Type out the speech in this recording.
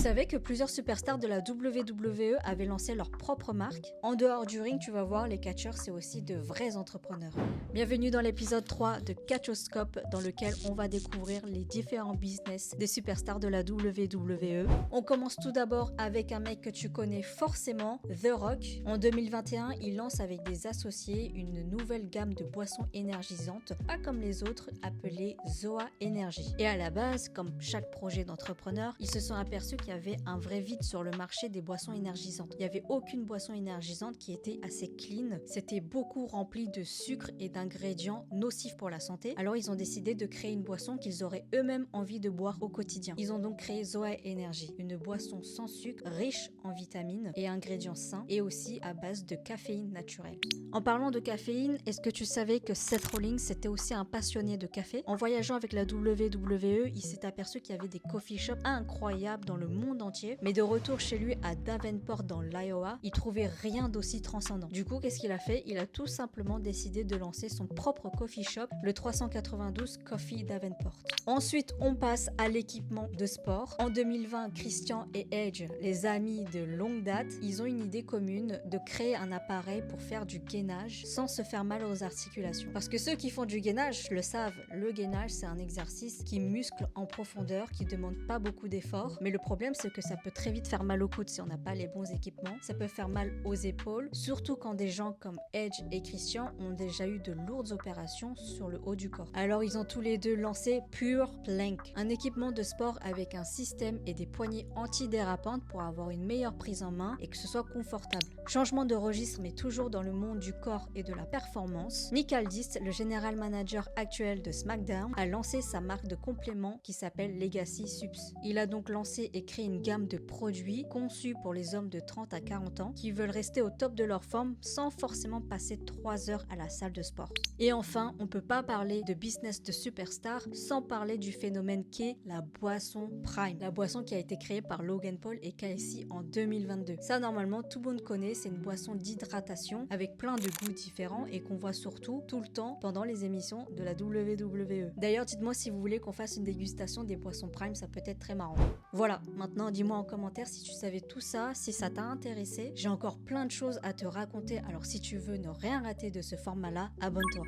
savais que plusieurs superstars de la WWE avaient lancé leur propre marque? En dehors du ring, tu vas voir, les catcheurs, c'est aussi de vrais entrepreneurs. Bienvenue dans l'épisode 3 de Catchoscope, dans lequel on va découvrir les différents business des superstars de la WWE. On commence tout d'abord avec un mec que tu connais forcément, The Rock. En 2021, il lance avec des associés une nouvelle gamme de boissons énergisantes, pas comme les autres, appelée Zoa Energy. Et à la base, comme chaque projet d'entrepreneur, ils se sont aperçus qu'il y avait un vrai vide sur le marché des boissons énergisantes. Il n'y avait aucune boisson énergisante qui était assez clean. C'était beaucoup rempli de sucre et d'ingrédients nocifs pour la santé. Alors ils ont décidé de créer une boisson qu'ils auraient eux-mêmes envie de boire au quotidien. Ils ont donc créé Zoa Energy, une boisson sans sucre, riche en vitamines et ingrédients sains, et aussi à base de caféine naturelle. En parlant de caféine, est-ce que tu savais que Seth Rollins était aussi un passionné de café? En voyageant avec la WWE, il s'est aperçu qu'il y avait des coffee shops incroyables dans le monde entier, mais de retour chez lui à Davenport dans l'Iowa, il trouvait rien d'aussi transcendant. Du coup, qu'est-ce qu'il a fait? Il a tout simplement décidé de lancer son propre coffee shop, le 392 Coffee Davenport. Ensuite, on passe à l'équipement de sport. En 2020, Christian et Edge, les amis de longue date, ils ont une idée commune de créer un appareil pour faire du gainage sans se faire mal aux articulations. Parce que ceux qui font du gainage le savent, le gainage c'est un exercice qui muscle en profondeur, qui demande pas beaucoup d'efforts, mais le problème c'est que ça peut très vite faire mal aux coudes si on n'a pas les bons équipements, ça peut faire mal aux épaules, surtout quand des gens comme Edge et Christian ont déjà eu de lourdes opérations sur le haut du corps. Alors ils ont tous les deux lancé Pure Plank, un équipement de sport avec un système et des poignées antidérapantes pour avoir une meilleure prise en main et que ce soit confortable. Changement de registre mais toujours dans le monde du corps et de la performance, Nick Aldis, le général manager actuel de SmackDown, a lancé sa marque de compléments qui s'appelle Legacy Subs. Il a donc lancé et créé une gamme de produits conçus pour les hommes de 30 à 40 ans qui veulent rester au top de leur forme sans forcément passer 3 heures à la salle de sport. Et enfin, on peut pas parler de business de superstar sans parler du phénomène qu'est la boisson Prime, la boisson qui a été créée par Logan Paul et KFC en 2022. Ça, normalement, tout le monde connaît, c'est une boisson d'hydratation avec plein de goûts différents et qu'on voit surtout tout le temps pendant les émissions de la WWE. D'ailleurs, dites-moi si vous voulez qu'on fasse une dégustation des boissons Prime, ça peut être très marrant. Voilà, maintenant dis-moi en commentaire si tu savais tout ça, si ça t'a intéressé. J'ai encore plein de choses à te raconter, alors si tu veux ne rien rater de ce format-là, abonne-toi.